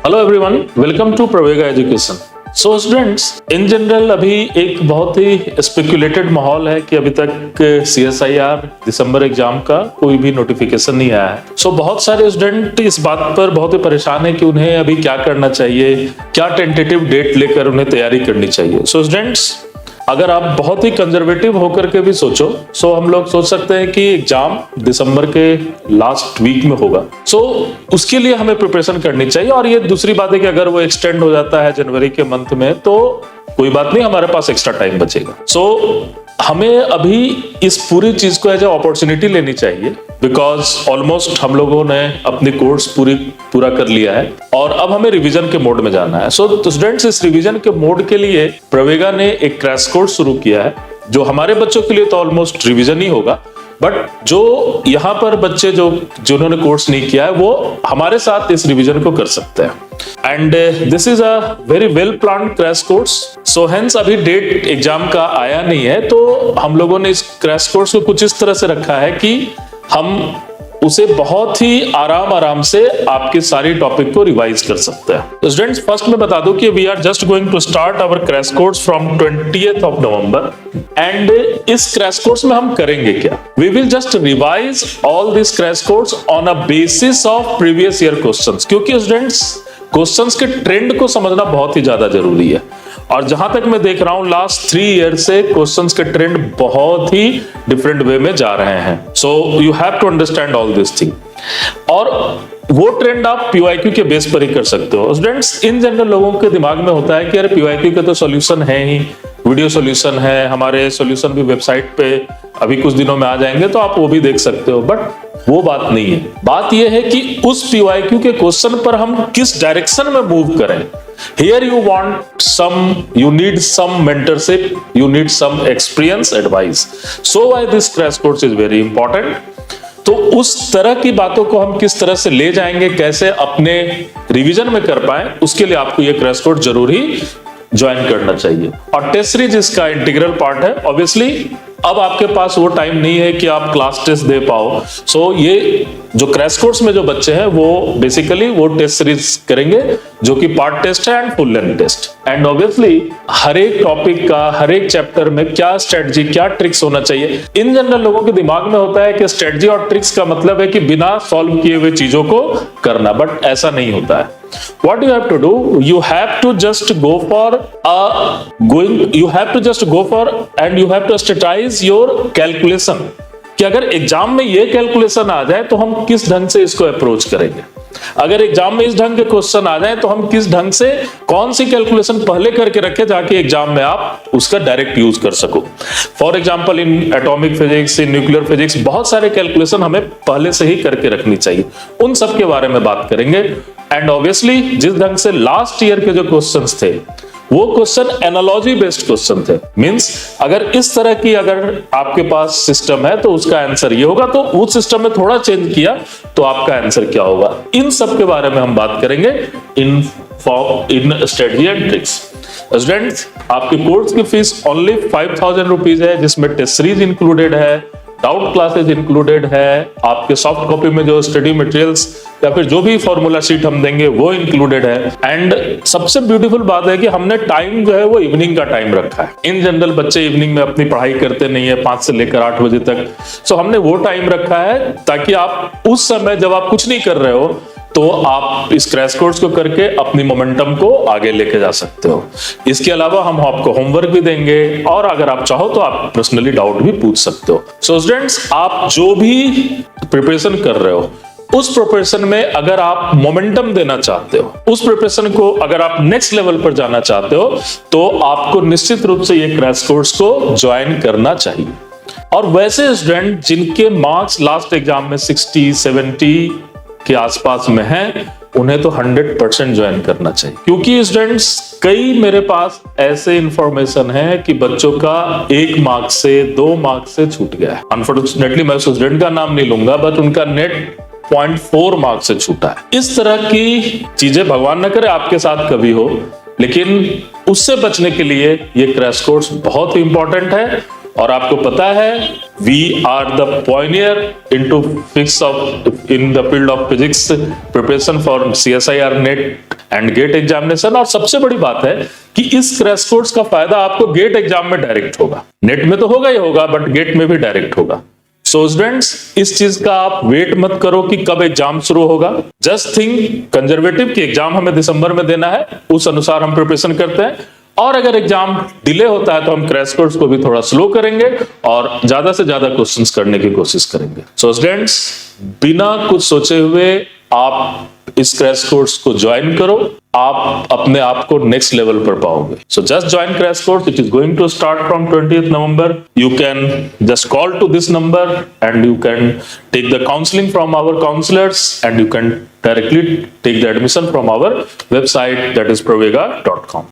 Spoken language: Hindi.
Hello everyone, welcome to Pravega education. So students, in general अभी एक बहुत ही स्पेकुलेटेड माहौल है कि अभी तक CSIR दिसंबर एग्जाम का कोई भी नोटिफिकेशन नहीं आया है। सो बहुत सारे स्टूडेंट इस बात पर बहुत ही परेशान है कि उन्हें अभी क्या करना चाहिए, क्या टेंटेटिव डेट लेकर उन्हें तैयारी करनी चाहिए। सो स्टूडेंट्स, अगर आप बहुत ही कंजर्वेटिव होकर के भी सोचो, सो हम लोग सोच सकते हैं कि एग्जाम दिसंबर के लास्ट वीक में होगा। सो उसके लिए हमें प्रिपरेशन करनी चाहिए। और ये दूसरी बात है कि अगर वो एक्सटेंड हो जाता है जनवरी के मंथ में तो कोई बात नहीं, हमारे पास एक्स्ट्रा टाइम बचेगा। सो हमें अभी इस पूरी चीज को एज ए अपॉर्चुनिटी लेनी चाहिए, बिकॉज ऑलमोस्ट हम लोगों ने अपनी कोर्स पूरा कर लिया है और अब हमें रिवीजन के मोड में जाना है। सो स्टूडेंट्स, इस रिवीजन के मोड के लिए प्रवेगा ने एक क्रैश कोर्स शुरू किया है, जो हमारे बच्चों के लिए तो ऑलमोस्ट रिवीजन ही होगा, बट जो यहाँ पर बच्चे जिन्होंने कोर्स नहीं किया है वो हमारे साथ इस रिवीजन को कर सकते हैं। And this is a very well planned crash course. So hence अभी डेट एग्जाम का आया नहीं है, तो हम लोगों ने इस क्रैश कोर्स को कुछ इस तरह से रखा है कि हम उसे बहुत ही आराम से आपके सारी टॉपिक को रिवाइज कर सकते हैं। तो स्टूडेंट्स, फर्स्ट मैं बता दूं कि we are just going to start our crash course from 20th of November। And इस क्रैश कोर्स में हम करेंगे क्या? We will just revise all this crash course on a basis of previous year questions, क्योंकि स्टूडेंट्स क्वेश्चंस के ट्रेंड को समझना बहुत ही ज्यादा जरूरी है। और जहां तक मैं देख रहा हूं लास्ट 3 ईयर से क्वेश्चंस के ट्रेंड बहुत ही डिफरेंट वे में जा रहे हैं। So you have to understand all this thing. और वो ट्रेंड आप PYQ के बेस पर ही कर सकते हो। स्टूडेंट्स, इन जनरल लोगों के दिमाग में होता है कि अरे PYQ के तो सॉल्यूशन है ही, वीडियो सॉल्यूशन है, हमारे सॉल्यूशन भी वेबसाइट पे अभी कुछ दिनों में आ जाएंगे तो आप वो भी देख सकते हो। बट वो बात नहीं है। बात यह है कि उस PYQ के क्वेश्चन पर हम किस डायरेक्शन में मूव करें। Here you need some mentorship, you need some experience advice. So why this crash course is very important. तो उस तरह की बातों को हम किस तरह से ले जाएंगे, कैसे अपने रिवीजन में कर पाए, उसके लिए आपको ये क्रैश कोर्स जरूर ही ज्वाइन करना चाहिए। और टेस्ट सीरीज इसका इंटीग्रल पार्ट है। ऑब्वियसली अब आपके पास वो टाइम नहीं है कि आप क्लास टेस्ट दे पाओ। सो ये जो क्रैश कोर्स में जो बच्चे हैं वो बेसिकली वो टेस्ट सीरीज करेंगे, जो कि पार्ट टेस्ट है and full length test. And obviously हर एक टॉपिक का, हर एक चैप्टर में क्या स्ट्रेटजी, क्या ट्रिक्स होना चाहिए। इन जनरल लोगों के दिमाग में होता है कि स्ट्रेटजी और ट्रिक्स का मतलब है कि बिना सॉल्व किए हुए चीजों को करना, बट ऐसा नहीं होता है। What you have to do, you have to just go for and you have to strategize your calculation, कि अगर एग्जाम में ये कैलकुलेशन आ जाए तो हम किस ढंग से इसको अप्रोच करेंगे। अगर एग्जाम में इस ढंग के क्वेश्चन आ जाए तो हम किस ढंग से कौन सी कैलकुलेशन पहले करके रखें ताकि एग्जाम में आप उसका डायरेक्ट यूज कर सको। For example in atomic physics, in nuclear physics बहुत सारे कैलकुलेशन हमें पहले से ही करके रखनी चाहिए। उन सब के बारे में बात करेंगे। एंड ऑब्वियसली जिस ढंग से लास्ट ईयर के जो क्वेश्चंस थे वो क्वेश्चन एनालॉजी बेस्ड क्वेश्चन थे। मींस अगर इस तरह की अगर आपके पास सिस्टम है तो उसका आंसर ये होगा, तो उस सिस्टम में थोड़ा चेंज किया तो आपका आंसर क्या होगा। इन सब के बारे में हम बात करेंगे इन स्ट्रेटजी एंड ट्रिक्स। स्टूडेंट्स, आपकी कोर्स की फीस ओनली 5000 रुपीज है, जिसमें टेस्ट सीरीज इंक्लूडेड है, डाउट क्लासेस इंक्लूडेड है, आपके सॉफ्ट कॉपी में जो स्टडी मटेरियल्स या फिर जो भी फॉर्मूला शीट हम देंगे वो इंक्लूडेड है। एंड सबसे ब्यूटीफुल बात है कि हमने टाइम जो है वो इवनिंग का टाइम रखा है। इन जनरल बच्चे इवनिंग में अपनी पढ़ाई करते नहीं है 5 से लेकर 8 बजे तक। सो हमने वो टाइम रखा है ताकि आप उस समय जब आप कुछ नहीं कर रहे हो तो आप इस क्रैश कोर्स को करके अपनी मोमेंटम को आगे लेके जा सकते हो। इसके अलावा हम आपको होमवर्क भी देंगे और अगर आप चाहो तो आप पर्सनली डाउट भी पूछ सकते हो। सो स्टूडेंट्स, आप जो भी प्रिपरेशन कर रहे हो उस प्रिपरेशन में अगर आप मोमेंटम देना चाहते हो, उस प्रिपरेशन को अगर आप नेक्स्ट लेवल पर जाना चाहते हो तो आपको निश्चित रूप से ये क्रैश कोर्स को ज्वाइन करना चाहिए। और वैसे स्टूडेंट जिनके मार्क्स लास्ट एग्जाम में 60-70 के आसपास में हैं, उन्हें तो 100% ज्वाइन करना चाहिए। क्योंकि स्टूडेंट्स कई मेरे पास ऐसे इंफॉर्मेशन है कि बच्चों का 1 मार्क्स से 2 मार्क्स से छूट गया है। अनफॉर्चुनेटली मैं स्टूडेंट का नाम नहीं लूंगा, बट उनका नेट 0.4 मार्क्स से छूटा है। इस तरह की चीजें भगवान न करे आपके साथ कभी हो, लेकिन उससे बचने के लिए ये क्रैश कोर्स बहुत ही इंपॉर्टेंट है। और आपको पता है we are the pioneer in the field of physics preparation for CSIR NET and GATE examination. और सबसे बड़ी बात है कि इस क्रैश कोर्स का फायदा आपको गेट एग्जाम में डायरेक्ट होगा, नेट में तो होगा ही होगा, बट गेट में भी डायरेक्ट होगा। सो स्टूडेंट्स, इस चीज का आप वेट मत करो कि कब एग्जाम शुरू होगा। जस्ट थिंक कंजर्वेटिव कि एग्जाम हमें दिसंबर में देना है, उस अनुसार हम प्रिपरेशन करते हैं। और अगर एग्जाम डिले होता है तो हम क्रैश कोर्स को भी थोड़ा स्लो करेंगे और ज्यादा से ज्यादा क्वेश्चंस करने की कोशिश करेंगे। सो स्टूडेंट्स, बिना कुछ सोचे हुए आप इस क्रैश कोर्स को ज्वाइन करो, आप अपने आप को नेक्स्ट लेवल पर पाओगे। So just join crash course, it is going to start from 20th November. You can just call to this number and you can take the counseling from our counselors and you can directly take the admission from our website, that is pravega.com.